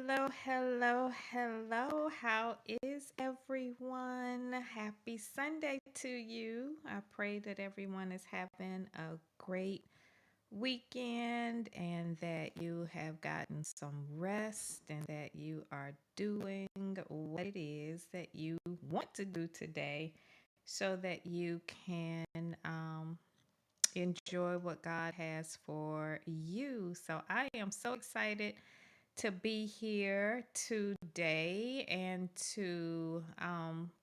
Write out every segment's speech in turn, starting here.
hello. How is everyone? Happy Sunday to you. I pray that everyone is having a great weekend and that you have gotten some rest and that you are doing what it is that you want to do today so that you can enjoy what God has for you. So I am so excited to be here today and to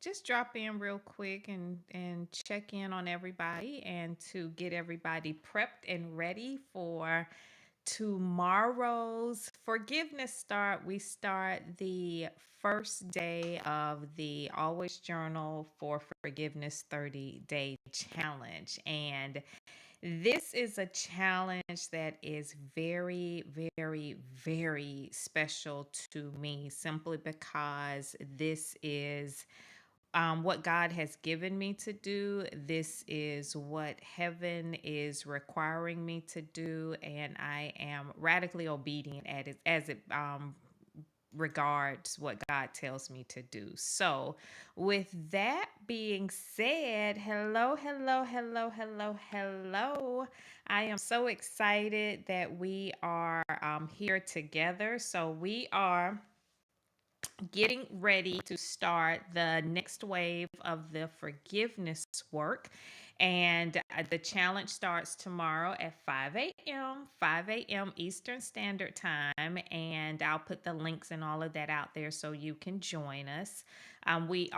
just drop in real quick and check in on everybody and to get everybody prepped and ready for tomorrow's forgiveness start. We start the first day of the Always Journal for Forgiveness 30-day challenge. And this is a challenge that is very, very, very special to me simply because this is what God has given me to do. This is what heaven is requiring me to do, and I am radically obedient at it as it regards what God tells me to do. So, with that being said, hello. I am so excited that we are here together. So, we are getting ready to start the next wave of the forgiveness work. And the challenge starts tomorrow at 5 a.m. Eastern Standard Time. And I'll put the links and all of that out there so you can join us. We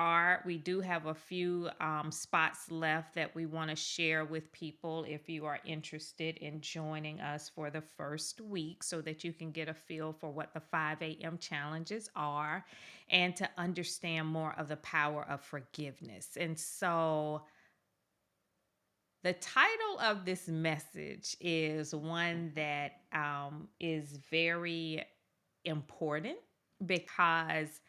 do have a few spots left that we want to share with people if you are interested in joining us for the first week so that you can get a feel for what the 5 a.m. challenges are and to understand more of the power of forgiveness. And so the title of this message is one that is very important because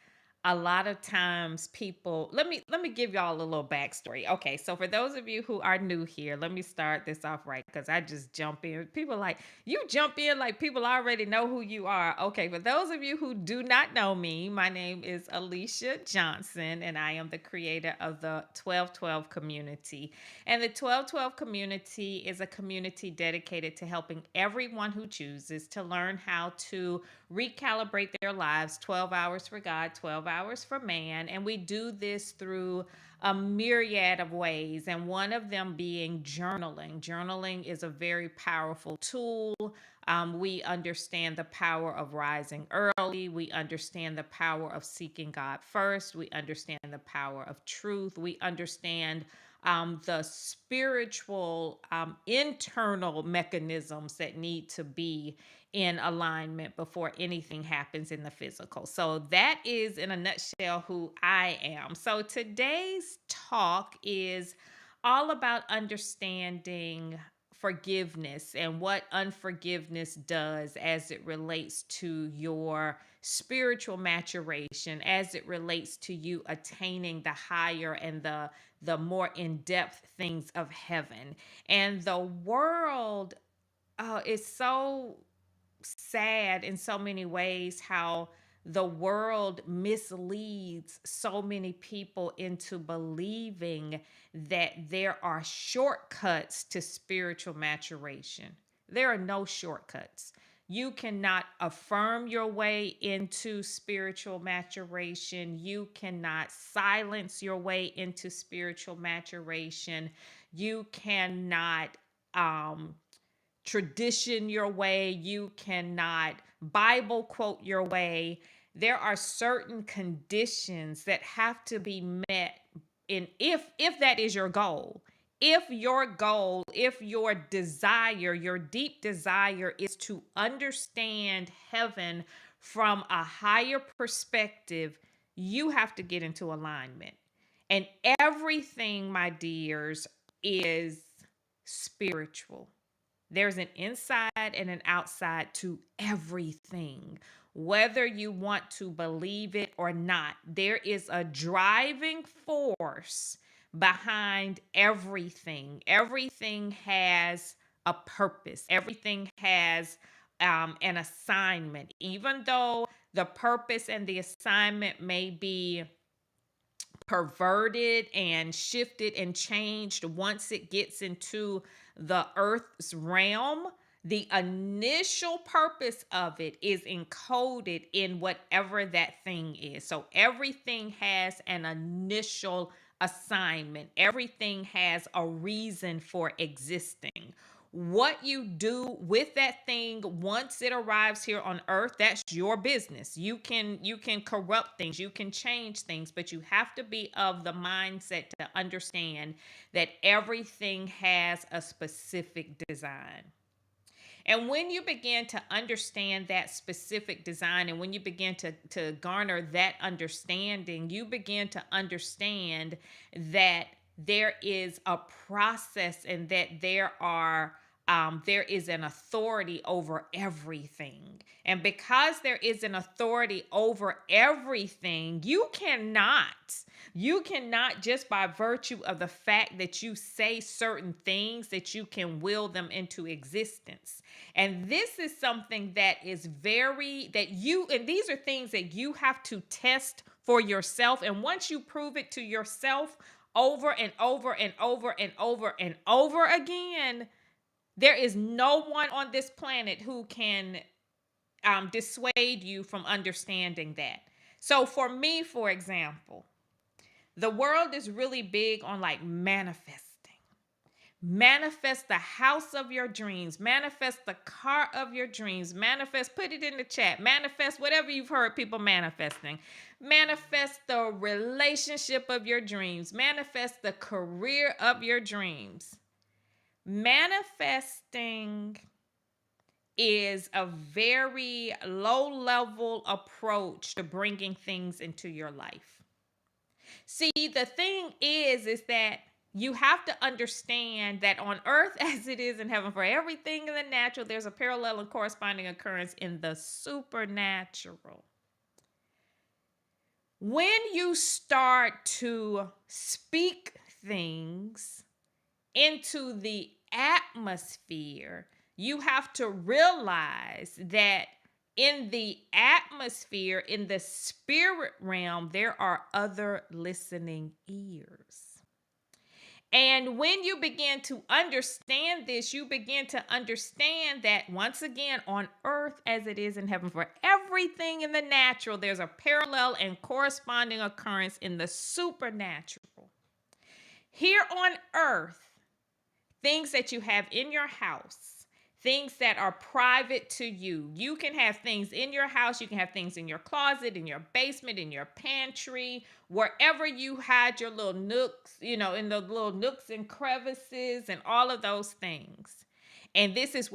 a lot of times people let me give y'all a little backstory. Okay, so for those of you who are new here, let me start this off right because I just jump in. People like you jump in like people already know who you are. Okay, for those of you who do not know me, my name is Alicia Johnson and I am the creator of the 1212 community. And the 1212 community is a community dedicated to helping everyone who chooses to learn how to recalibrate their lives. 12 hours for God, 12 hours for man. And we do this through a myriad of ways, and one of them being journaling. Journaling is a very powerful tool. We understand the power of rising early. We understand the power of seeking God first. We understand the power of truth. We understand the spiritual internal mechanisms that need to be in alignment before anything happens in the physical. So that is in a nutshell who I am. So today's talk is all about understanding forgiveness and what unforgiveness does as it relates to your spiritual maturation, as it relates to you attaining the higher and the more in-depth things of heaven. And the world is so sad in so many ways how the world misleads so many people into believing that there are shortcuts to spiritual maturation. There are no shortcuts. You cannot affirm your way into spiritual maturation. You cannot silence your way into spiritual maturation. You cannot tradition your way. You cannot Bible quote your way. There are certain conditions that have to be met in if that is your goal. If your desire, your deep desire is to understand heaven from a higher perspective, you have to get into alignment. And everything, my dears, is spiritual. There's an inside and an outside to everything. Whether you want to believe it or not, there is a driving force behind everything. Everything has a purpose, everything has an assignment. Even though the purpose and the assignment may be perverted and shifted and changed once it gets into the earth's realm. The initial purpose of it is encoded in whatever that thing is. So everything has an initial assignment, everything has a reason for existing. What you do with that thing once it arrives here on earth, that's your business. You can corrupt things, you can change things, but you have to be of the mindset to understand that everything has a specific design. And when you begin to understand that specific design, and when you begin to garner that understanding, you begin to understand that there is a process and that there is an authority over everything. And because there is an authority over everything, you cannot just by virtue of the fact that you say certain things that you can will them into existence. And this is something that is and these are things that you have to test for yourself. And once you prove it to yourself over and over and over and over and over again, there is no one on this planet who can dissuade you from understanding that. So for me, for example, the world is really big on like manifesting. Manifest the house of your dreams. Manifest the car of your dreams. Manifest, put it in the chat. Manifest whatever you've heard people manifesting. Manifest the relationship of your dreams. Manifest the career of your dreams. Manifesting is a very low level approach to bringing things into your life. See, the thing is that you have to understand that on earth as it is in heaven, for everything in the natural, there's a parallel and corresponding occurrence in the supernatural. When you start to speak things into the atmosphere, you have to realize that in the atmosphere, in the spirit realm, there are other listening ears. And when you begin to understand this, you begin to understand that once again, on earth as it is in heaven, for everything in the natural, there's a parallel and corresponding occurrence in the supernatural. Here on earth, things that you have in your house, things that are private to you. You can have things in your house. You can have things in your closet, in your basement, in your pantry, wherever you hide your little nooks, in the little nooks and crevices and all of those things. And this is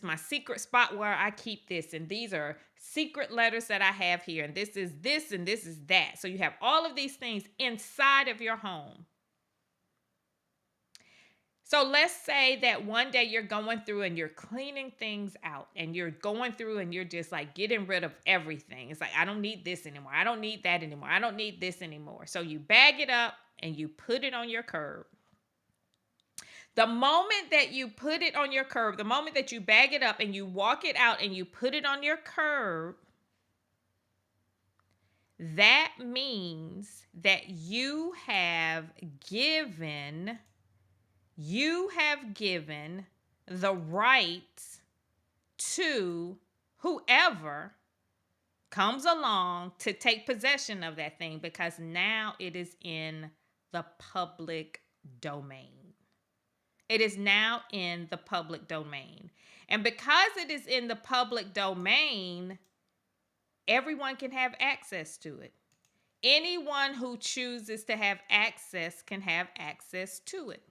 my secret spot where I keep this. And these are secret letters that I have here. And this is this and this is that. So you have all of these things inside of your home. So let's say that one day you're going through and you're cleaning things out and you're going through and you're just like getting rid of everything. It's like, I don't need this anymore. I don't need that anymore. I don't need this anymore. So you bag it up and you put it on your curb. The moment that you put it on your curb, the moment that you bag it up and you walk it out and you put it on your curb, that means that you have given the right to whoever comes along to take possession of that thing, because now it is in the public domain. It is now in the public domain. And because it is in the public domain, everyone can have access to it. Anyone who chooses to have access can have access to it.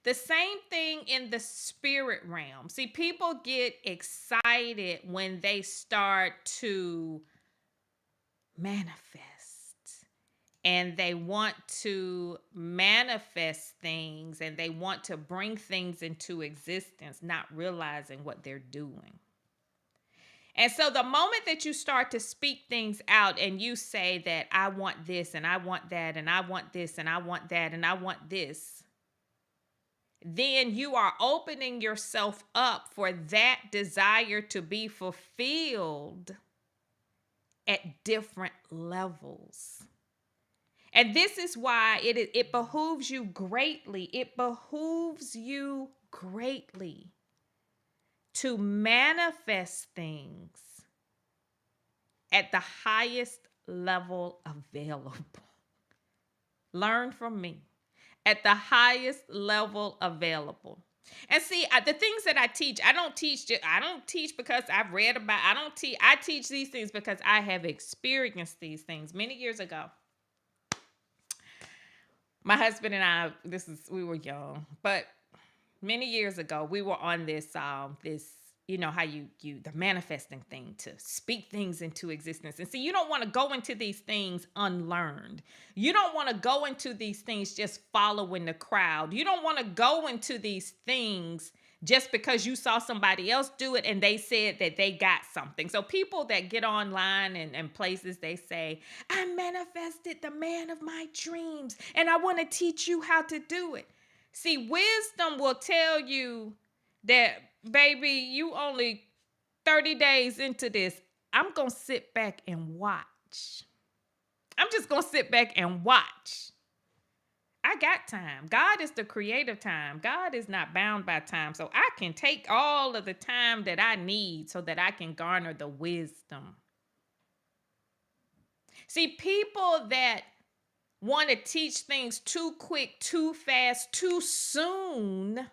The same thing in the spirit realm. See, people get excited when they start to manifest. And they want to manifest things and they want to bring things into existence, not realizing what they're doing. And so the moment that you start to speak things out and you say that I want this and I want that and I want this and I want that and I want this, then you are opening yourself up for that desire to be fulfilled at different levels. And this is why it behooves you greatly. It behooves you greatly to manifest things at the highest level available. Learn from me. At the highest level available. And see, the things that I teach, I don't teach because I've read about. I teach these things because I have experienced these things many years ago. My husband and I, we were young, but many years ago we were on this, you know how you the manifesting thing, to speak things into existence. And see, you don't want to go into these things unlearned. You don't want to go into these things just following the crowd. You don't want to go into these things just because you saw somebody else do it and they said that they got something. So people that get online and places, they say, I manifested the man of my dreams and I want to teach you how to do it. See, wisdom will tell you that, baby, you only 30 days into this. I'm going to sit back and watch. I'm just going to sit back and watch. I got time. God is the creator time. God is not bound by time. So I can take all of the time that I need so that I can garner the wisdom. See, people that want to teach things too quick, too fast, too soon,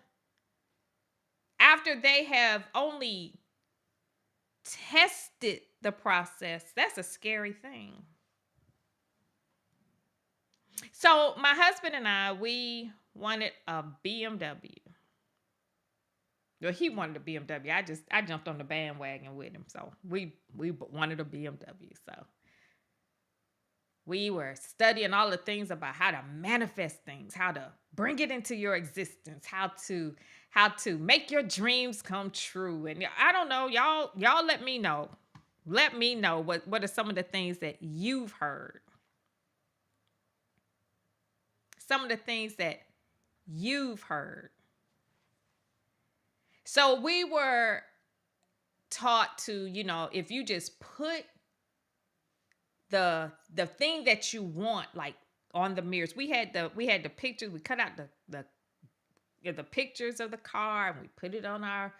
after they have only tested the process, that's a scary thing. So my husband and I, we wanted a BMW. Well, he wanted a BMW. I jumped on the bandwagon with him. So we wanted a BMW. So we were studying all the things about how to manifest things, how to bring it into your existence, how to make your dreams come true. And I don't know, y'all let me know. Let me know what are some of the things that you've heard. Some of the things that you've heard. So we were taught to, if you just put the thing that you want, like, on the mirrors. We had the pictures. We cut out the pictures of the car and we put it on our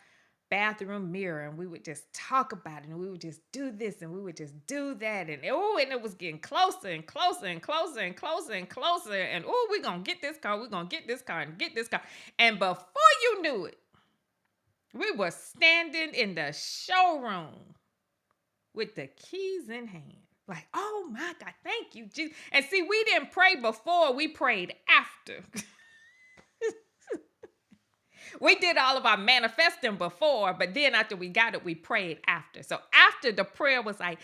bathroom mirror, and we would just talk about it, and we would just do this and we would just do that, and it was getting closer and closer and closer and closer and closer, and we're gonna get this car, we're gonna get this car and get this car. And before you knew it, we were standing in the showroom with the keys in hand. Like, oh my God, thank you, Jesus. And see, we didn't pray before, we prayed after. We did all of our manifesting before, but then after we got it, we prayed after. So after the prayer was like,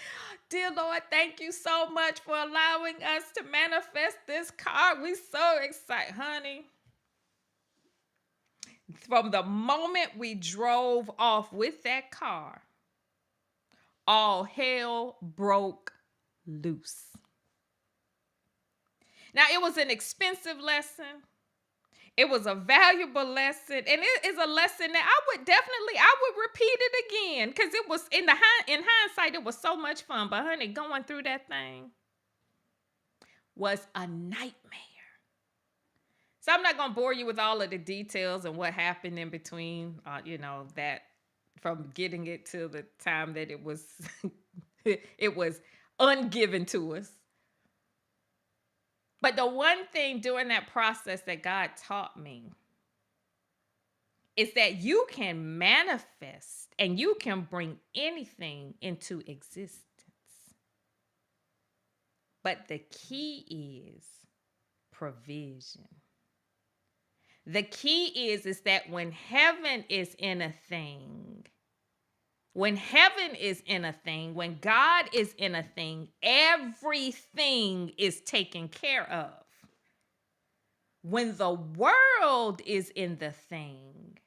dear Lord, thank you so much for allowing us to manifest this car. We so excited, honey. From the moment we drove off with that car, all hell broke loose. Now, it was an expensive lesson. It was a valuable lesson, and it is a lesson that I would repeat it again, because it was in hindsight, it was so much fun. But honey, going through that thing was a nightmare. So I'm not gonna bore you with all of the details and what happened in between, that from getting it to the time that it was it was ungiven to us. But the one thing during that process that God taught me is that you can manifest and you can bring anything into existence. But the key is provision. The key is that when heaven is in a thing, when God is in a thing, everything is taken care of. When the world is in the thing,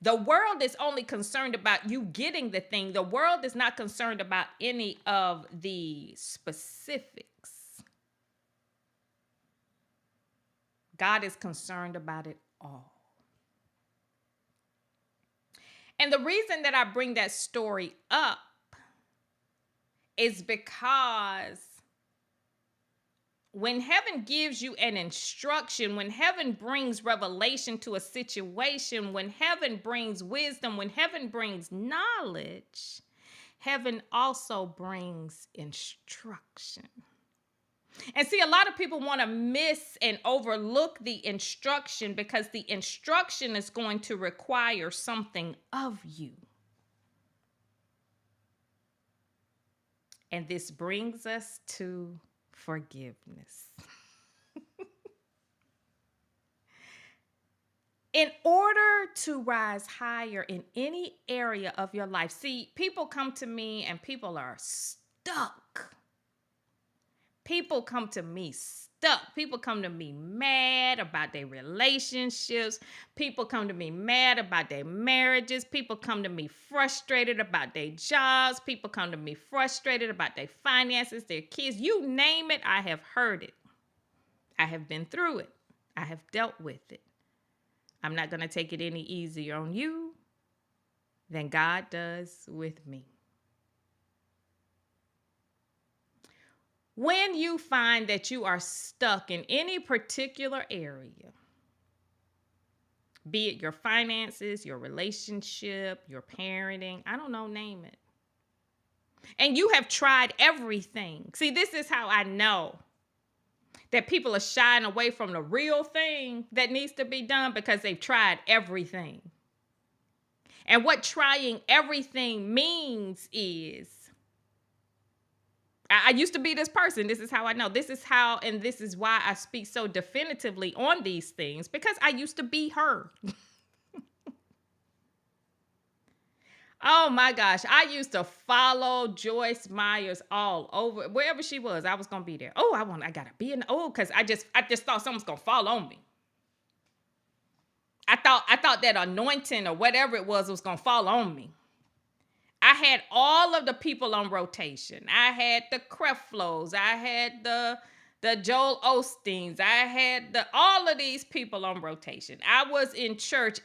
the world is only concerned about you getting the thing. The world is not concerned about any of the specifics. God is concerned about it all. And the reason that I bring that story up is because when heaven gives you an instruction, when heaven brings revelation to a situation, when heaven brings wisdom, when heaven brings knowledge, heaven also brings instruction. And see, a lot of people want to miss and overlook the instruction because the instruction is going to require something of you. And this brings us to forgiveness. In order to rise higher in any area of your life, see, people come to me and people are stuck. People come to me stuck. People come to me mad about their relationships. People come to me mad about their marriages. People come to me frustrated about their jobs. People come to me frustrated about their finances, their kids. You name it, I have heard it. I have been through it. I have dealt with it. I'm not going to take it any easier on you than God does with me. When you find that you are stuck in any particular area, be it your finances, your relationship, your parenting, I don't know, name it. And you have tried everything. See, this is how I know that people are shying away from the real thing that needs to be done because they've tried everything. And what trying everything means is, I used to be this person. This is how I know. This is how, and this is why I speak so definitively on these things, because I used to be her. Oh my gosh. I used to follow Joyce Myers all over. Wherever she was, I was going to be there. Oh, I got to be in. Oh, because I just thought someone's going to fall on me. I thought that anointing or whatever it was going to fall on me. I had all of the people on rotation. I had the Creflos. I had the Joel Osteens. I had all of these people on rotation. I was in church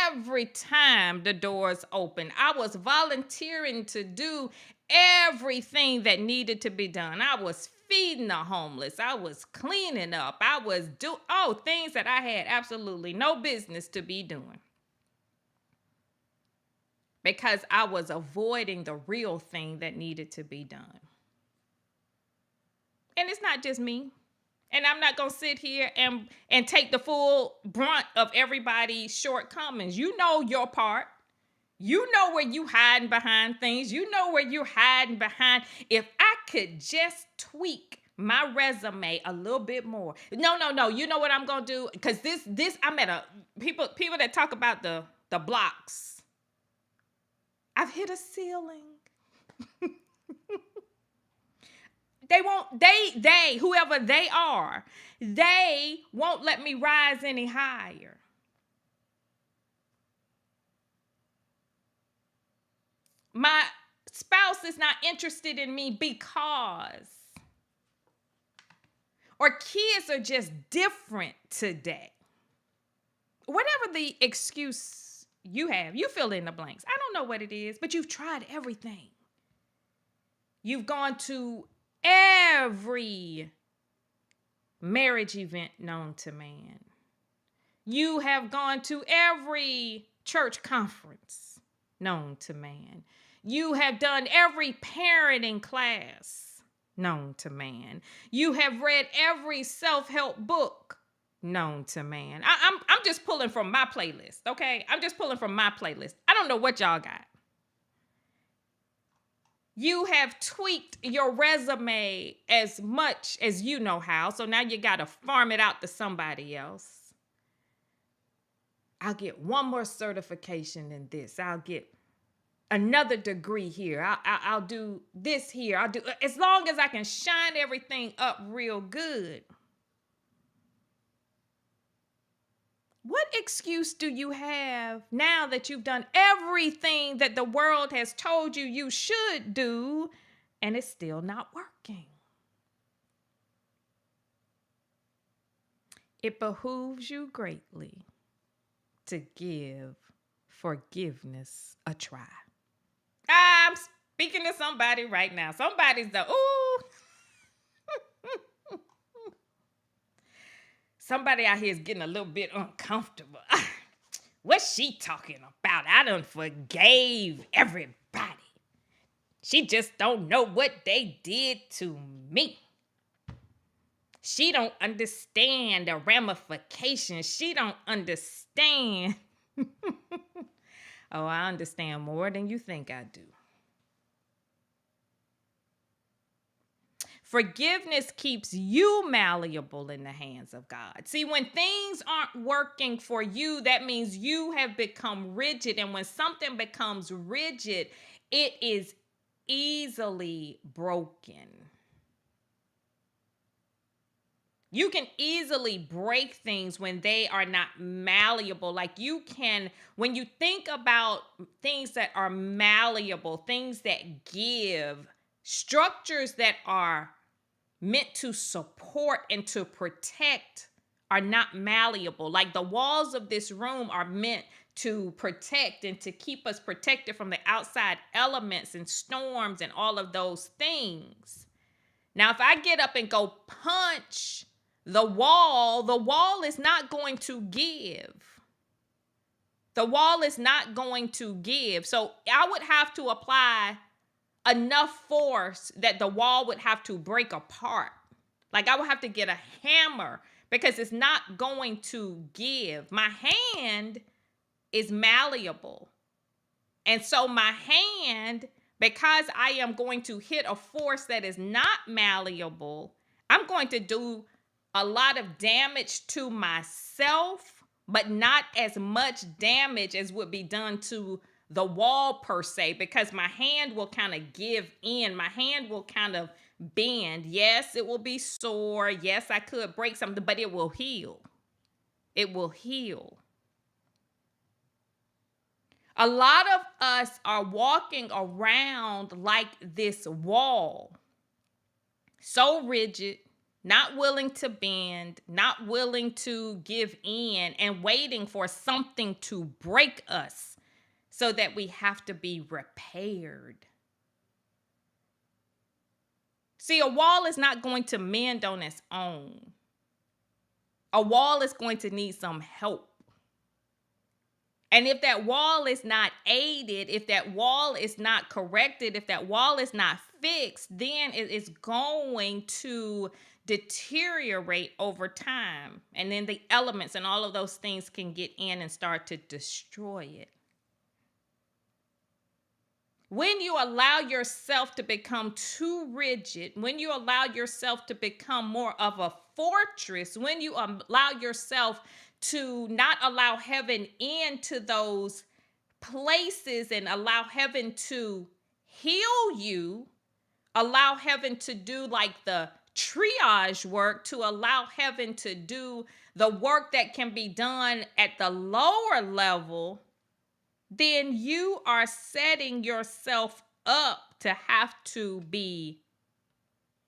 every time the doors opened. I was volunteering to do everything that needed to be done. I was feeding the homeless. I was cleaning up. I was things that I had absolutely no business to be doing. Because I was avoiding the real thing that needed to be done. And it's not just me. And I'm not going to sit here and take the full brunt of everybody's shortcomings. You know your part. You know where you hiding behind things. You know where you're hiding behind. If I could just tweak my resume a little bit more. No. You know what I'm going to do? Because this I'm at people that talk about the blocks. I've hit a ceiling. Whoever they are, they won't let me rise any higher. My spouse is not interested in me because, or kids are just different today. Whatever the excuse you have, you fill in the blanks. I don't know what it is, but you've tried everything. You've gone to every marriage event known to man. You have gone to every church conference known to man. You have done every parenting class known to man. You have read every self-help book known to man. I'm just pulling from my playlist, okay? I'm just pulling from my playlist. I don't know what y'all got. You have tweaked your resume as much as you know how, so now you got to farm it out to somebody else. I'll get one more certification than this. I'll get another degree here. I'll do this here. I'll do, as long as I can shine everything up real good. What excuse do you have now that you've done everything that the world has told you you should do, and it's still not working? It behooves you greatly to give forgiveness a try. I'm speaking to somebody right now. Somebody's the, ooh, somebody out here is getting a little bit uncomfortable. What's she talking about? I done forgave everybody. She just don't know what they did to me. She don't understand the ramifications. She don't understand. Oh, I understand more than you think I do. Forgiveness keeps you malleable in the hands of God. See, when things aren't working for you, that means you have become rigid. And when something becomes rigid, it is easily broken. You can easily break things when they are not malleable. Like you can, when you think about things that are malleable, things that give, structures that are meant to support and to protect are not malleable. Like the walls of this room are meant to protect and to keep us protected from the outside elements and storms and all of those things. Now, if I get up and go punch the wall is not going to give. The wall is not going to give. So I would have to apply enough force that the wall would have to break apart. Like I would have to get a hammer because it's not going to give. My hand is malleable. And so my hand, because I am going to hit a force that is not malleable, I'm going to do a lot of damage to myself, but not as much damage as would be done to the wall per se, because my hand will kind of give in. My hand will kind of bend. Yes, it will be sore. Yes, I could break something, but it will heal. It will heal. A lot of us are walking around like this wall, so rigid, not willing to bend, not willing to give in, and waiting for something to break us so that we have to be repaired. See, a wall is not going to mend on its own. A wall is going to need some help. And if that wall is not aided, if that wall is not corrected, if that wall is not fixed, then it is going to deteriorate over time. And then the elements and all of those things can get in and start to destroy it. When you allow yourself to become too rigid, when you allow yourself to become more of a fortress, when you allow yourself to not allow heaven into those places and allow heaven to heal you, allow heaven to do like the triage work, to allow heaven to do the work that can be done at the lower level, then you are setting yourself up to have to be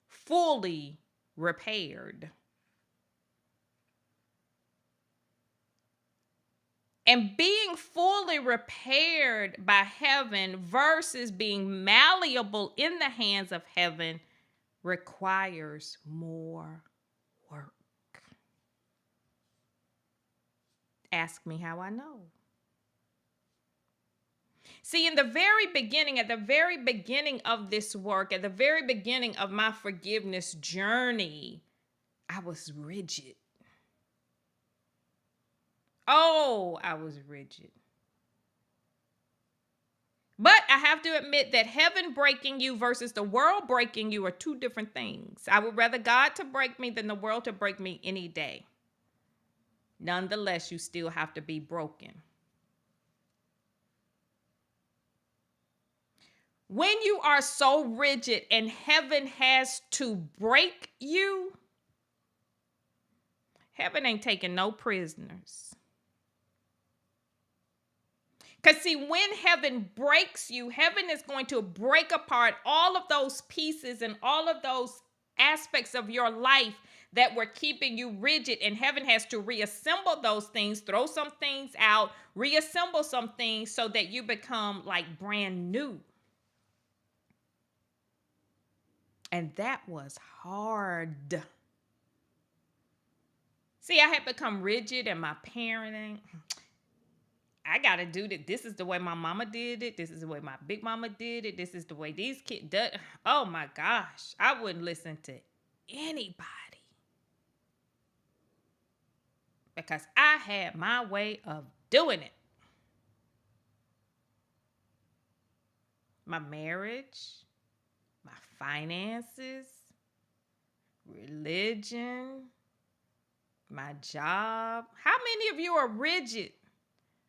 fully repaired. And being fully repaired by heaven versus being malleable in the hands of heaven requires more work. Ask me how I know. See, in the very beginning, at the very beginning of this work, at the very beginning of my forgiveness journey, I was rigid. Oh, I was rigid. But I have to admit that heaven breaking you versus the world breaking you are two different things. I would rather God to break me than the world to break me any day. Nonetheless, you still have to be broken. When you are so rigid and heaven has to break you, heaven ain't taking no prisoners. Because see, when heaven breaks you, heaven is going to break apart all of those pieces and all of those aspects of your life that were keeping you rigid. And heaven has to reassemble those things, throw some things out, reassemble some things so that you become like brand new. And that was hard. See, I had become rigid in my parenting. I gotta do that. This is the way my mama did it. This is the way my big mama did it. This is the way these kids do. Oh my gosh, I wouldn't listen to anybody because I had my way of doing it. My marriage, my finances, religion, my job. How many of you are rigid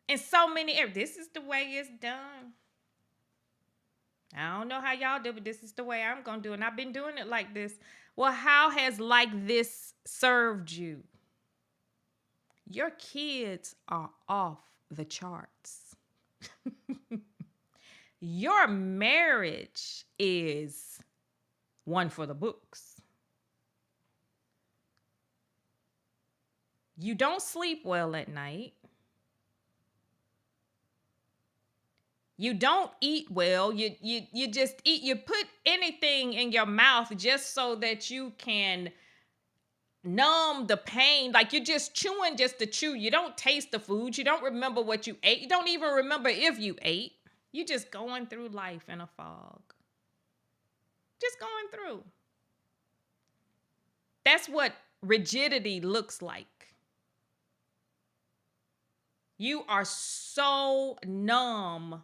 in so many areas? This is the way it's done. I don't know how y'all do, but this is the way I'm going to do it. And I've been doing it like this. Well, how has like this served you? Your kids are off the charts. Your marriage is one for the books. You don't sleep well at night. You don't eat well. You just eat. You put anything in your mouth just so that you can numb the pain. Like you're just chewing just to chew. You don't taste the food. You don't remember what you ate. You don't even remember if you ate. You're just going through life in a fog. Just going through. That's what rigidity looks like. You are so numb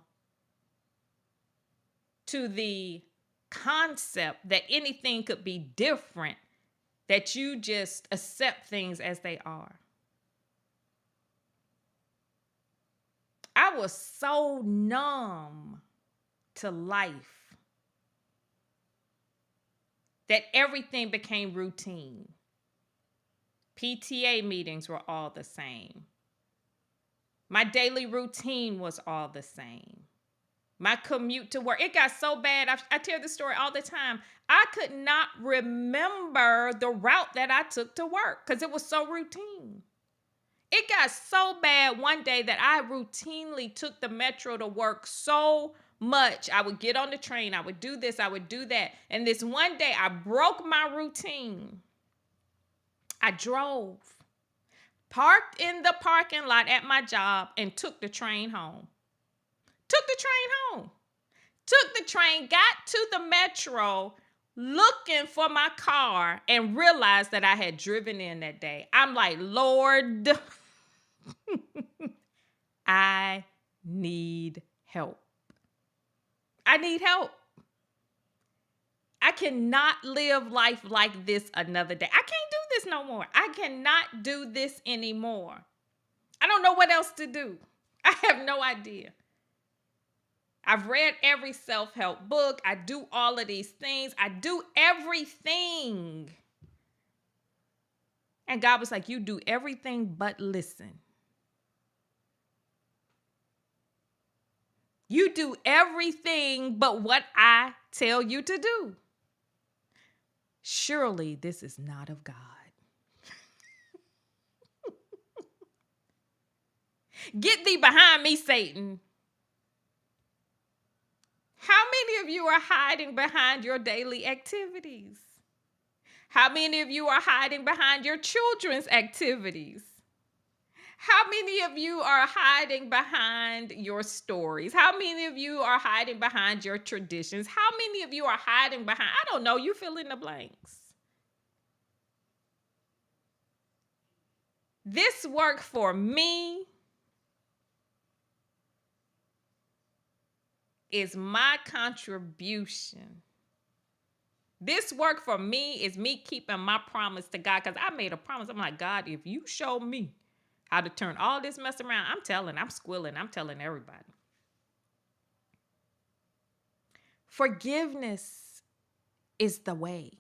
to the concept that anything could be different that you just accept things as they are. I was so numb to life that everything became routine. PTA meetings were all the same. My daily routine was all the same. My commute to work, it got so bad. I tell this story all the time. I could not remember the route that I took to work because it was so routine. It got so bad one day that I routinely took the metro to work so much. I would get on the train. I would do this. I would do that. And this one day I broke my routine. I drove, parked in the parking lot at my job, and took the train home. Took the train home. Took the train, got to the metro, looking for my car, and realized that I had driven in that day. I'm like, Lord, I need help. I need help. I cannot live life like this another day. I can't do this no more. I cannot do this anymore. I don't know what else to do. I have no idea. I've read every self-help book. I do all of these things. I do everything. And God was like, you do everything but listen. You do everything but what I tell you to do. Surely this is not of God. Get thee behind me, Satan. How many of you are hiding behind your daily activities? How many of you are hiding behind your children's activities? How many of you are hiding behind your stories? How many of you are hiding behind your traditions? How many of you are hiding behind, I don't know, you fill in the blanks. This work for me is my contribution. This work for me is me keeping my promise to God, because I made a promise. I'm like, God, if you show me how to turn all this mess around, I'm squilling, I'm telling everybody. Forgiveness is the way.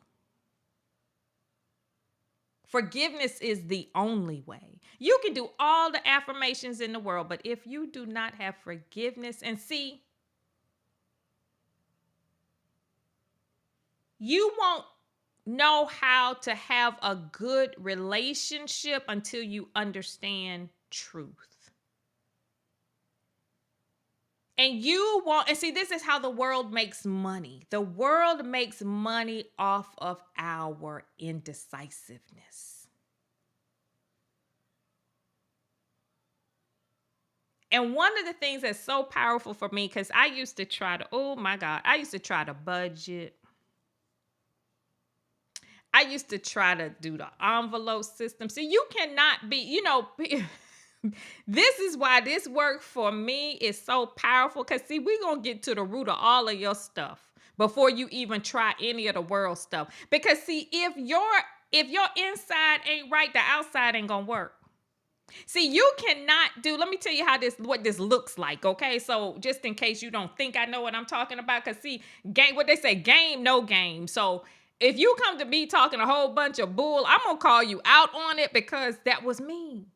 Forgiveness is the only way. You can do all the affirmations in the world, but if you do not have forgiveness, and see, you won't know how to have a good relationship until you understand truth. And you want, and see, this is how the world makes money. The world makes money off of our indecisiveness. And one of the things that's so powerful for me, because I used to try to, oh my God, I used to try to budget. I used to try to do the envelope system. See, you cannot be, this is why this work for me is so powerful. Because, see, we're going to get to the root of all of your stuff before you even try any of the world stuff. Because, see, if your inside ain't right, the outside ain't going to work. See, you cannot do, let me tell you what this looks like, okay? So just in case you don't think I know what I'm talking about, because see, what they say, game, no game. So if you come to me talking a whole bunch of bull, I'm going to call you out on it because that was me.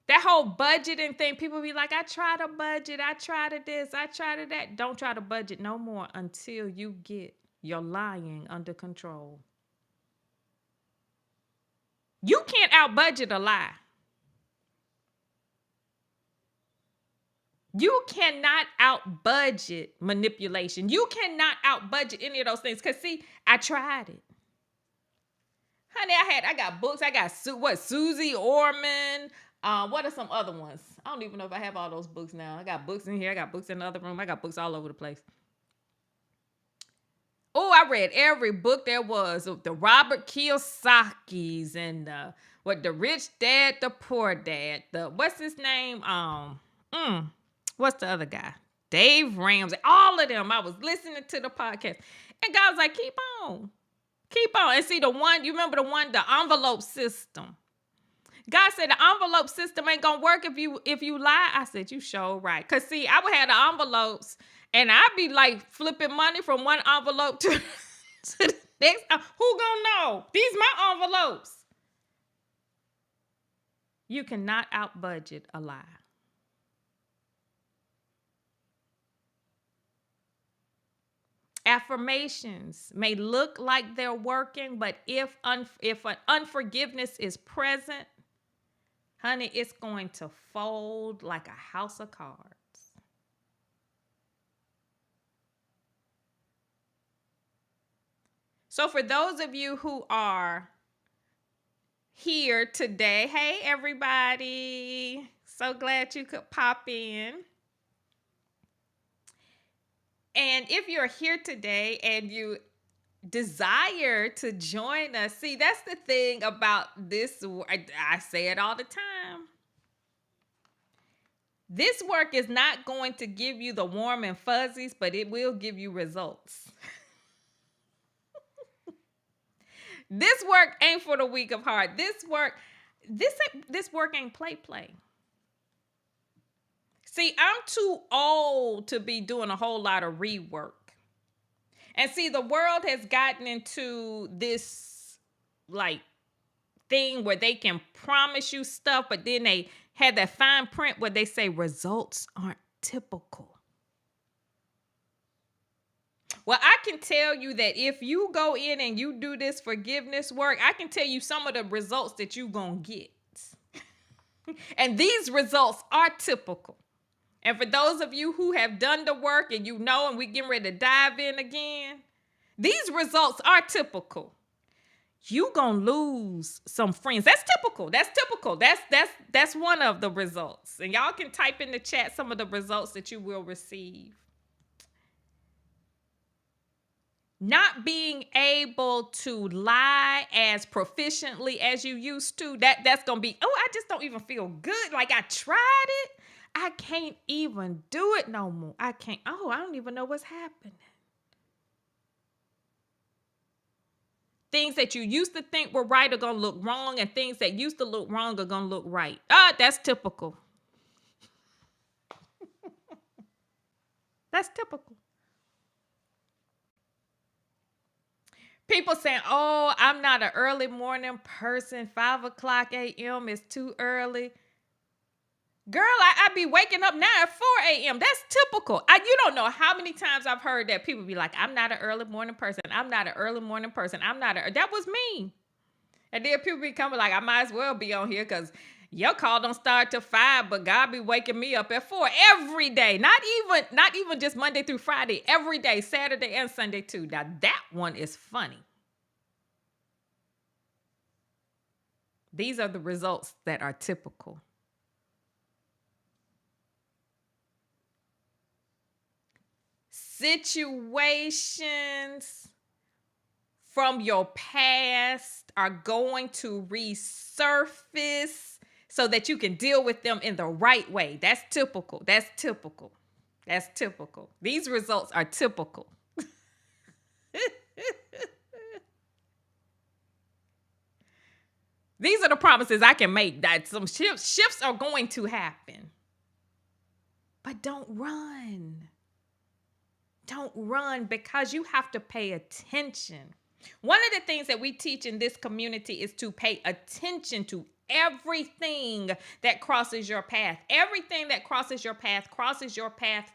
That whole budgeting thing, people be like, I try to budget, I try to this, I try to that. Don't try to budget no more until you get your lying under control. You can't out budget a lie. You cannot out budget manipulation. You cannot out budget any of those things. Cause see, I tried it. Honey, I got books. I got Susie Orman. What are some other ones? I don't even know if I have all those books now. I got books in here. I got books in the other room. I got books all over the place. Oh, I read every book there was. The Robert Kiyosaki's and the Rich Dad, the Poor Dad. What's his name? What's the other guy? Dave Ramsey. All of them. I was listening to the podcast. And God was like, keep on. Keep on. And see, you remember the envelope system. God said the envelope system ain't gonna work if you lie. I said, you sure right. Cause see, I would have the envelopes and I'd be like flipping money from one envelope to the next. Who gonna know? These my envelopes. You cannot out budget a lie. Affirmations may look like they're working, but if unforgiveness is present, honey, it's going to fold like a house of cards. So for those of you who are here today, hey everybody, so glad you could pop in. And if you're here today and you desire to join us, see, that's the thing about this. I say it all the time. This work is not going to give you the warm and fuzzies, but it will give you results. This work ain't for the weak of heart. This work ain't play. See, I'm too old to be doing a whole lot of rework. And see, the world has gotten into this like thing where they can promise you stuff, but then they had that fine print where they say results aren't typical. Well, I can tell you that if you go in and you do this forgiveness work, I can tell you some of the results that you're going to get. And these results are typical. And for those of you who have done the work and you know, and we're getting ready to dive in again, these results are typical. You gonna lose some friends. That's typical. That's one of the results. And y'all can type in the chat some of the results that you will receive. Not being able to lie as proficiently as you used to, that's gonna be, I just don't even feel good. Like I tried it. I can't even do it no more. I don't even know what's happening. Things that you used to think were right are going to look wrong, and things that used to look wrong are going to look right. That's typical. That's typical. People saying, I'm not an early morning person. 5:00 a.m. is too early. Girl, I be waking up now at 4 a.m. That's typical. You don't know how many times I've heard that people be like, I'm not an early morning person. I'm not an early morning person. That was me. And then people be coming like, I might as well be on here because Your call don't start till 5, but God be waking me up at 4 every day. Not even just Monday through Friday, every day, Saturday and Sunday too. Now that one is funny. These are the results that are typical. Situations from your past are going to resurface so that you can deal with them in the right way. That's typical. That's typical. That's typical. These results are typical. These are the promises I can make that some shifts are going to happen. But don't run. Don't run because you have to pay attention. One of the things that we teach in this community is to pay attention to everything that crosses your path. Everything that crosses your path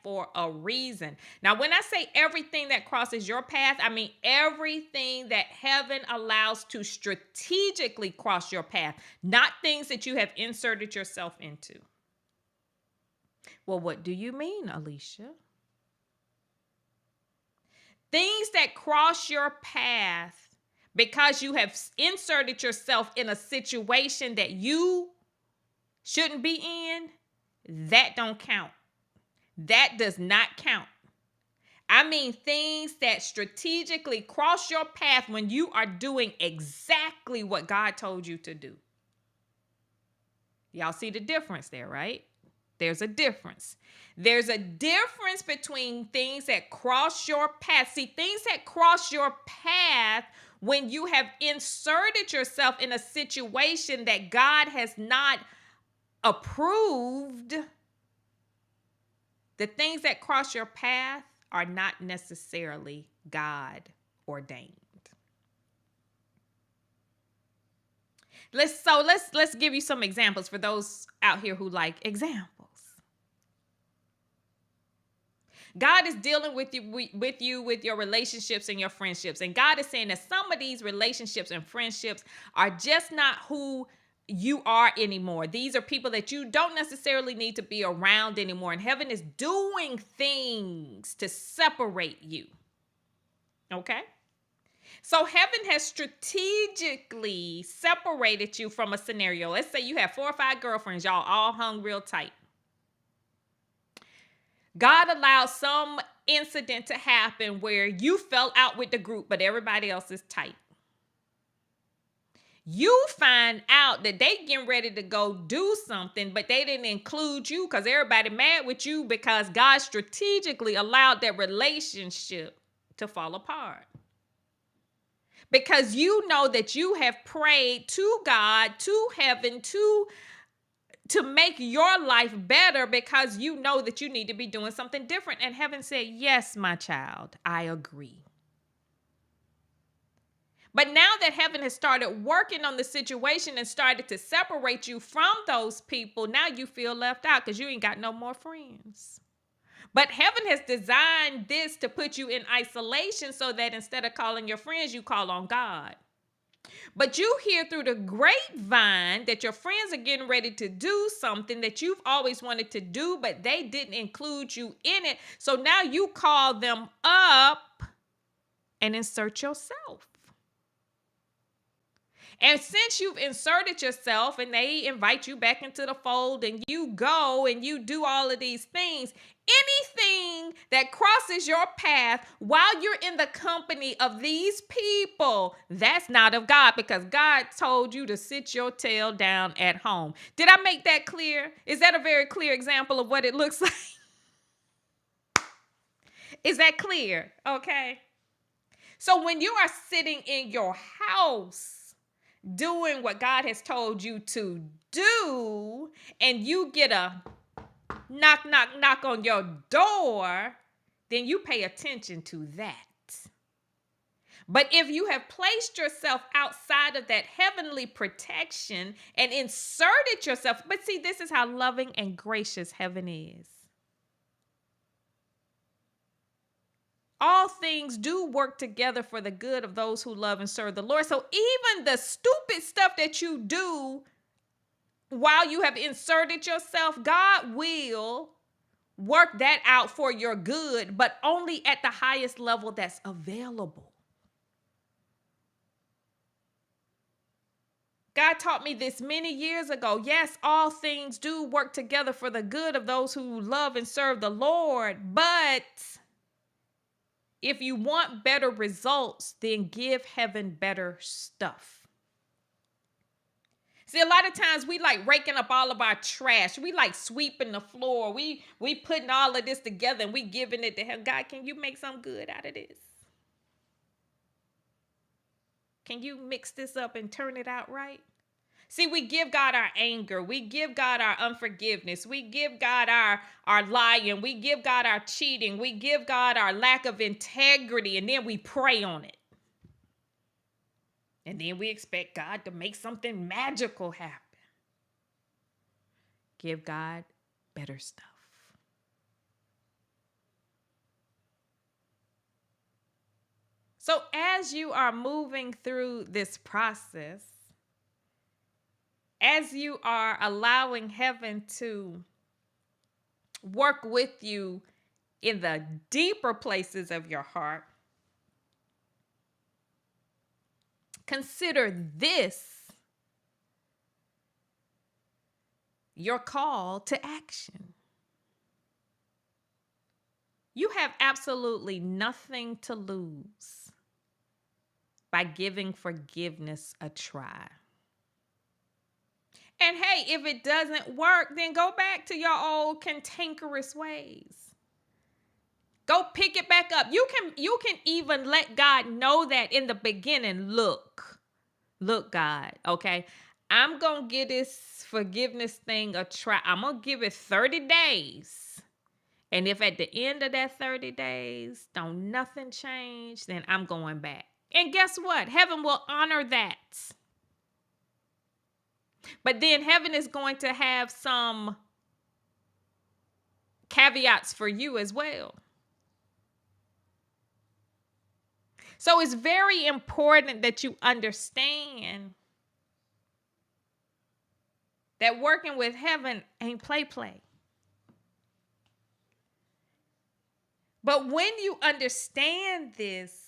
for a reason. Now, when I say everything that crosses your path, I mean everything that heaven allows to strategically cross your path, not things that you have inserted yourself into. Well, what do you mean, Alicia? Things that cross your path because you have inserted yourself in a situation that you shouldn't be in, that don't count. That does not count. I mean things that strategically cross your path when you are doing exactly what God told you to do. Y'all see the difference there, right? There's a difference. There's a difference between things that cross your path. See, things that cross your path when you have inserted yourself in a situation that God has not approved. The things that cross your path are not necessarily God ordained. Let's give you some examples for those out here who like examples. God is dealing with you with your relationships and your friendships. And God is saying that some of these relationships and friendships are just not who you are anymore. These are people that you don't necessarily need to be around anymore. And heaven is doing things to separate you. Okay? So heaven has strategically separated you from a scenario. Let's say you have 4 or 5 girlfriends, y'all all hung real tight. God allowed some incident to happen where you fell out with the group, but everybody else is tight. You find out that they getting ready to go do something, but they didn't include you because everybody mad with you because God strategically allowed that relationship to fall apart. Because you know that you have prayed to God, to heaven, to make your life better because you know that you need to be doing something different. And heaven said, yes, my child, I agree. But now that heaven has started working on the situation and started to separate you from those people, now you feel left out because you ain't got no more friends. But heaven has designed this to put you in isolation so that instead of calling your friends, you call on God. But you hear through the grapevine that your friends are getting ready to do something that you've always wanted to do, but they didn't include you in it. So now you call them up and insert yourself. And since you've inserted yourself and they invite you back into the fold and you go and you do all of these things, anything that crosses your path while you're in the company of these people, that's not of God because God told you to sit your tail down at home. Did I make that clear? Is that a very clear example of what it looks like? Is that clear? Okay. So when you are sitting in your house, doing what God has told you to do, and you get a knock, knock, knock on your door, then you pay attention to that. But if you have placed yourself outside of that heavenly protection and inserted yourself, but see, this is how loving and gracious heaven is. All things do work together for the good of those who love and serve the Lord. So even the stupid stuff that you do while you have inserted yourself, God will work that out for your good, but only at the highest level that's available. God taught me this many years ago. Yes, all things do work together for the good of those who love and serve the Lord. But if you want better results, then give heaven better stuff. See, a lot of times we like raking up all of our trash. We like sweeping the floor. We putting all of this together and we giving it to him. God, can you make some good out of this? Can you mix this up and turn it out right? See, we give God our anger. We give God our unforgiveness. We give God our lying. We give God our cheating. We give God our lack of integrity. And then we pray on it. And then we expect God to make something magical happen. Give God better stuff. So as you are moving through this process, as you are allowing heaven to work with you in the deeper places of your heart, consider this your call to action. You have absolutely nothing to lose by giving forgiveness a try. And hey, if it doesn't work, then go back to your old cantankerous ways. Go pick it back up. You can even let God know that in the beginning. Look, God, okay? I'm going to give this forgiveness thing a try. I'm going to give it 30 days. And if at the end of that 30 days, don't nothing change, then I'm going back. And guess what? Heaven will honor that. But then heaven is going to have some caveats for you as well. So it's very important that you understand that working with heaven ain't play. But when you understand this,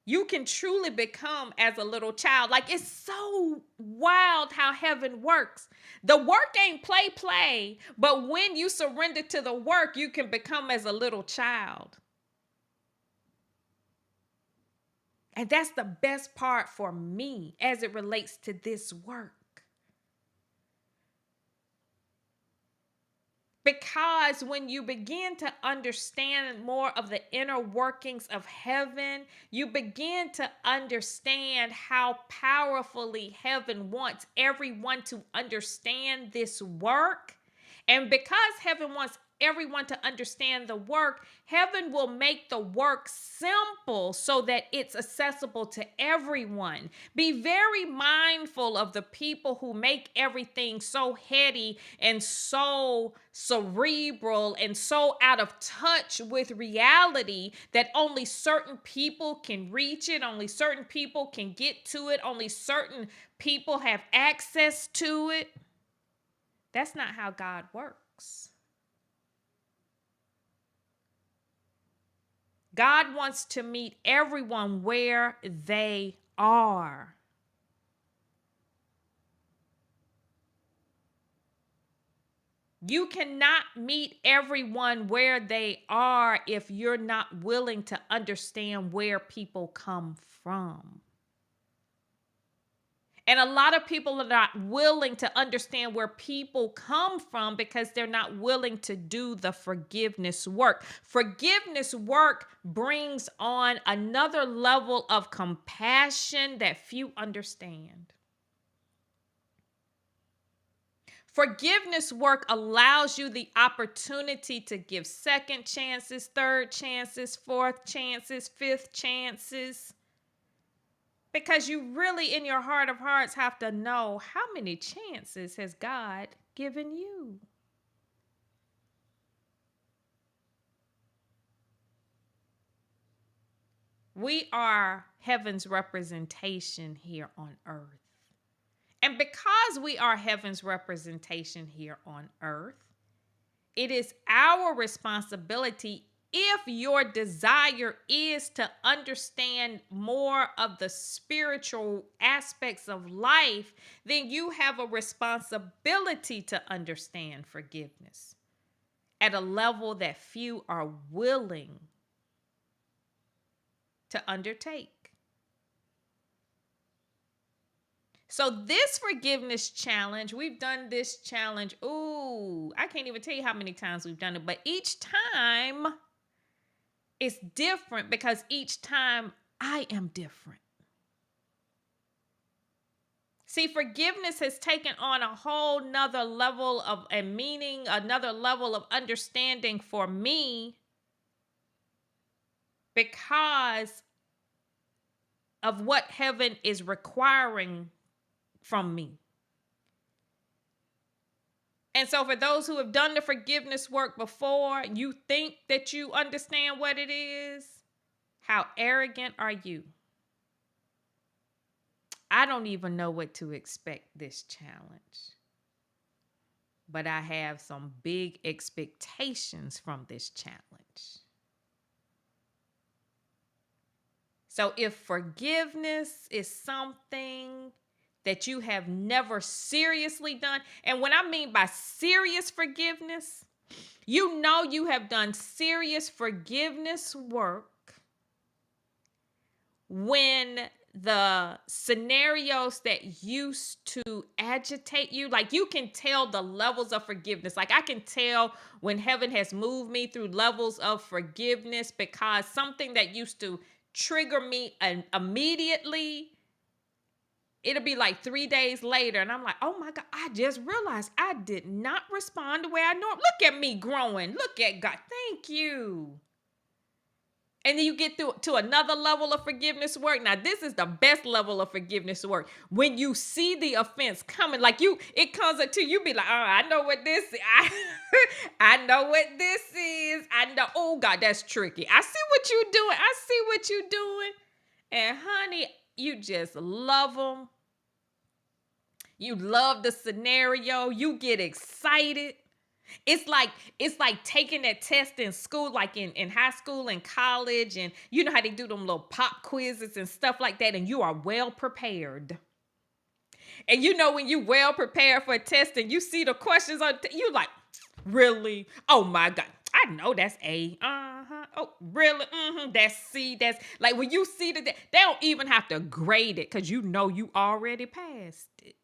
you can truly become as a little child. Like, it's so wild how heaven works. The work ain't play, but when you surrender to the work, you can become as a little child. And that's the best part for me as it relates to this work. Because when you begin to understand more of the inner workings of heaven, you begin to understand how powerfully heaven wants everyone to understand this work. And because heaven wants everyone to understand the work, heaven will make the work simple so that it's accessible to everyone. Be very mindful of the people who make everything so heady and so cerebral and so out of touch with reality that only certain people can reach it, only certain people can get to it, only certain people have access to it. That's not how God works. God wants to meet everyone where they are. You cannot meet everyone where they are if you're not willing to understand where people come from. And a lot of people are not willing to understand where people come from because they're not willing to do the forgiveness work. Forgiveness work brings on another level of compassion that few understand. Forgiveness work allows you the opportunity to give second chances, third chances, fourth chances, fifth chances. Because you really, in your heart of hearts, have to know, how many chances has God given you? We are heaven's representation here on earth. And And because we are heaven's representation here on earth, it is our responsibility, if your desire is to understand more of the spiritual aspects of life, then you have a responsibility to understand forgiveness at a level that few are willing to undertake. So this forgiveness challenge, we've done this challenge. Ooh, I can't even tell you how many times we've done it, but each time it's different because each time I am different. See, forgiveness has taken on a whole nother level of a meaning, another level of understanding for me because of what heaven is requiring from me. And so for those who have done the forgiveness work before, you think that you understand what it is. How arrogant are you? I don't even know what to expect this challenge. But I have some big expectations from this challenge. So if forgiveness is something that you have never seriously done, and what I mean by serious forgiveness, you know you have done serious forgiveness work when the scenarios that used to agitate you, like you can tell the levels of forgiveness. Like I can tell when heaven has moved me through levels of forgiveness because something that used to trigger me immediately, it'll be like 3 days later and I'm like, oh my God, I just realized I did not respond the way I know. Look at me growing. Look at God. Thank you. And then you get to another level of forgiveness work. Now, this is the best level of forgiveness work. When you see the offense coming, like it comes up to you, be like, oh, I know what this is. I know what this is. I know, oh God, that's tricky. I see what you're doing. I see what you're doing. And honey, you just love them. You love the scenario. You get excited. It's like taking that test in school, like in high school and college, and you know how they do them little pop quizzes and stuff like that, and you are well prepared. And you know when you well prepared for a test and you see the questions on, you like, really? Oh my God. I know that's A. Oh, really? That's C. That's like when you see that they don't even have to grade it because you know you already passed it.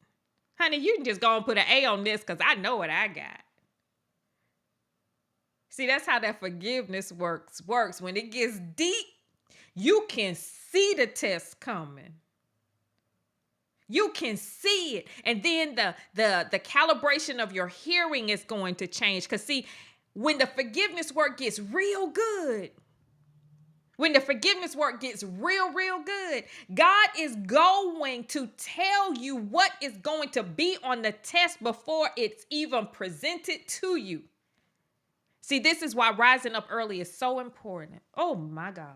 Honey, you can just go and put an A on this because I know what I got. See, that's how that forgiveness works. When it gets deep, you can see the test coming. You can see it. And then the calibration of your hearing is going to change. Because see, when the forgiveness work gets real good, when the forgiveness work gets real good, God is going to tell you what is going to be on the test before it's even presented to you. See, this is why rising up early is so important. Oh my God.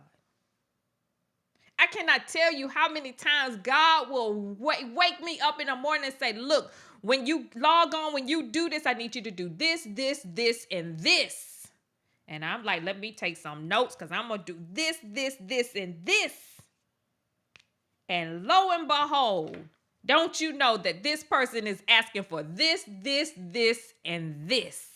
I cannot tell you how many times God will wake me up in the morning and say, look, when you log on, when you do this, I need you to do this, and this. And I'm like, let me take some notes because I'm going to do this, and this. And lo and behold, don't you know that this person is asking for this, and this.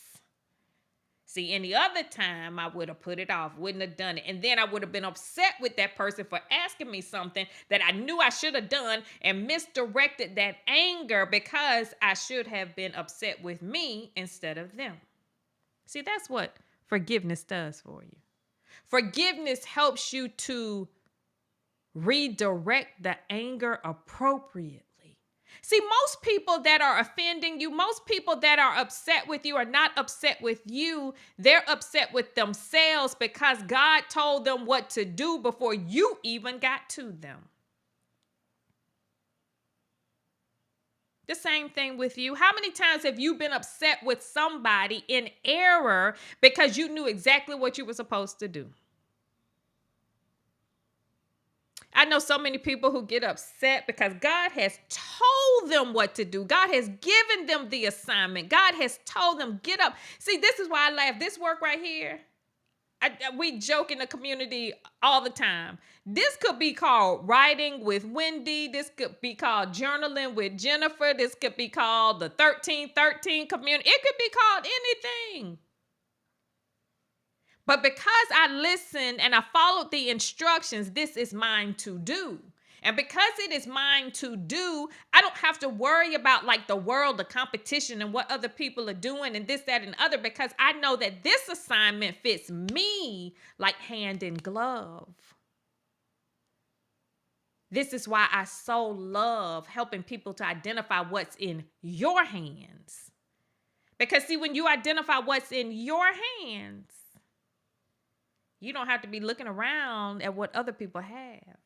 See, any other time I would have put it off, wouldn't have done it. And then I would have been upset with that person for asking me something that I knew I should have done and misdirected that anger because I should have been upset with me instead of them. See, that's what forgiveness does for you. Forgiveness helps you to redirect the anger appropriately. See, most people that are offending you, most people that are upset with you are not upset with you. They're upset with themselves because God told them what to do before you even got to them. The same thing with you. How many times have you been upset with somebody in error because you knew exactly what you were supposed to do? I know so many people who get upset because God has told them what to do. God has given them the assignment. God has told them, get up. See, this is why I laugh. This work right here, we joke in the community all the time. This could be called writing with Wendy. This could be called journaling with Jennifer. This could be called the 1313 community. It could be called anything. But because I listened and I followed the instructions, this is mine to do. And because it is mine to do, I don't have to worry about like the world, the competition, and what other people are doing and this, that, and other, because I know that this assignment fits me like hand in glove. This is why I so love helping people to identify what's in your hands. Because see, when you identify what's in your hands, you don't have to be looking around at what other people have.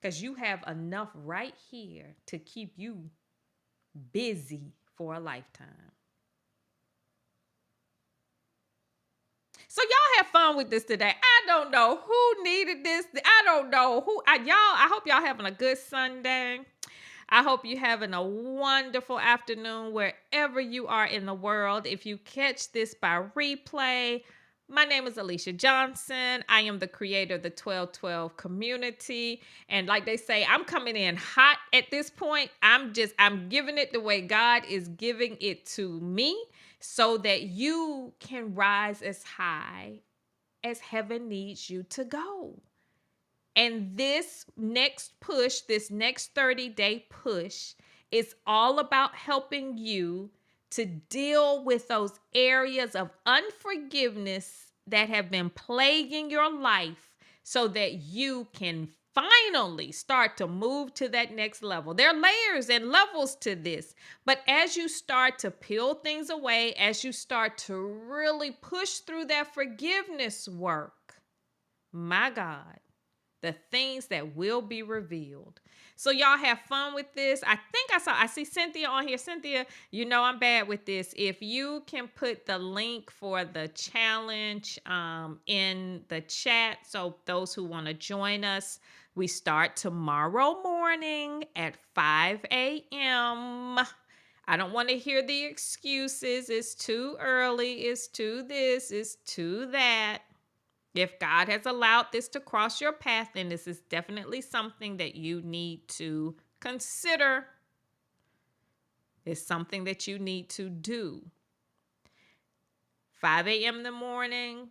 Because you have enough right here to keep you busy for a lifetime. So y'all have fun with this today. I don't know who needed this. I don't know who. I hope y'all having a good Sunday. I hope you having a wonderful afternoon wherever you are in the world. If you catch this by replay, my name is Alicia Johnson. I am the creator of the 1212 community. And like they say, I'm coming in hot at this point. I'm giving it the way God is giving it to me so that you can rise as high as heaven needs you to go. And this next push, this next 30-day push is all about helping you to deal with those areas of unforgiveness that have been plaguing your life so that you can finally start to move to that next level. There are layers and levels to this, but as you start to peel things away, as you start to really push through that forgiveness work, my God, the things that will be revealed. So y'all have fun with this. I see Cynthia on here. Cynthia, you know I'm bad with this. If you can put the link for the challenge in the chat, so those who want to join us, we start tomorrow morning at 5 a.m. I don't want to hear the excuses. It's too early. It's too this. It's too that. If God has allowed this to cross your path, then this is definitely something that you need to consider. It's something that you need to do. 5 a.m. in the morning.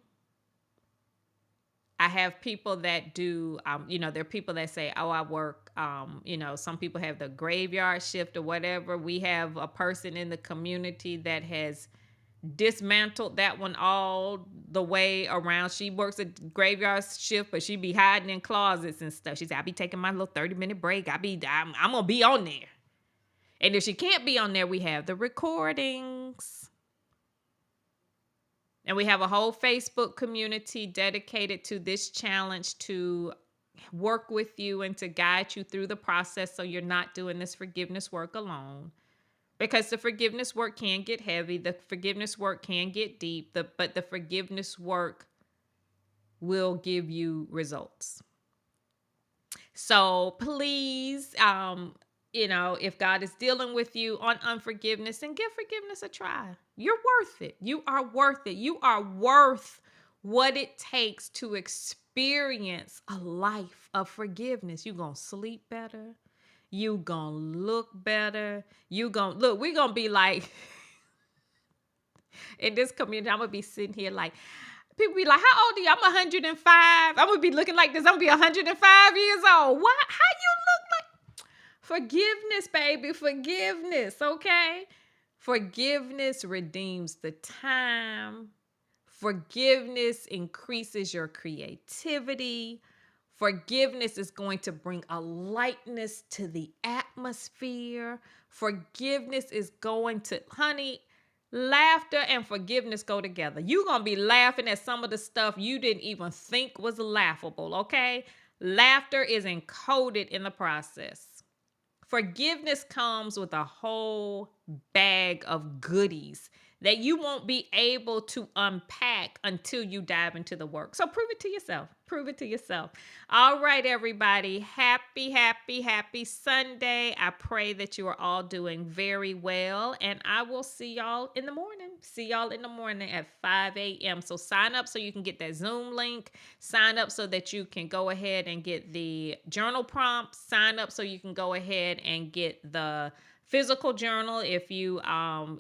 I have people that do, there are people that say, oh, I work, some people have the graveyard shift or whatever. We have a person in the community that has dismantled that one all the way around. She works a graveyard shift, but she be hiding in closets and stuff. She said, I'll be taking my little 30-minute break. I'm gonna be on there. And if she can't be on there, we have the recordings. And we have a whole Facebook community dedicated to this challenge to work with you and to guide you through the process so you're not doing this forgiveness work alone. Because the forgiveness work can get heavy. The forgiveness work can get deep. But the forgiveness work will give you results. So please, if God is dealing with you on unforgiveness, then give forgiveness a try. You're worth it. You are worth it. You are worth what it takes to experience a life of forgiveness. You're going to sleep better. You gonna look better. We're gonna be like, in this community, I'm gonna be sitting here like, people be like, how old are you? I'm 105. I'm gonna be looking like this. I'm gonna be 105 years old. What? How you look like? Forgiveness, baby, forgiveness, okay? Forgiveness redeems the time. Forgiveness increases your creativity. Forgiveness is going to bring a lightness to the atmosphere. Forgiveness is going to, honey, laughter and forgiveness go together. You're going to be laughing at some of the stuff you didn't even think was laughable, okay? Laughter is encoded in the process. Forgiveness comes with a whole bag of goodies that you won't be able to unpack until you dive into the work. So prove it to yourself. Prove it to yourself. All right, everybody. Happy, happy, happy Sunday. I pray that you are all doing very well. And I will see y'all in the morning. See y'all in the morning at 5 a.m. So sign up so you can get that Zoom link. Sign up so that you can go ahead and get the journal prompts. Sign up so you can go ahead and get the physical journal if you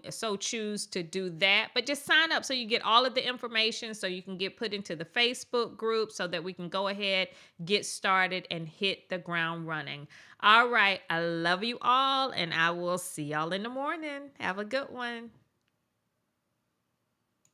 so choose to do that. But just sign up so you get all of the information so you can get put into the Facebook group so that we can go ahead, get started, and hit the ground running. All right. I love you all, and I will see y'all in the morning. Have a good one.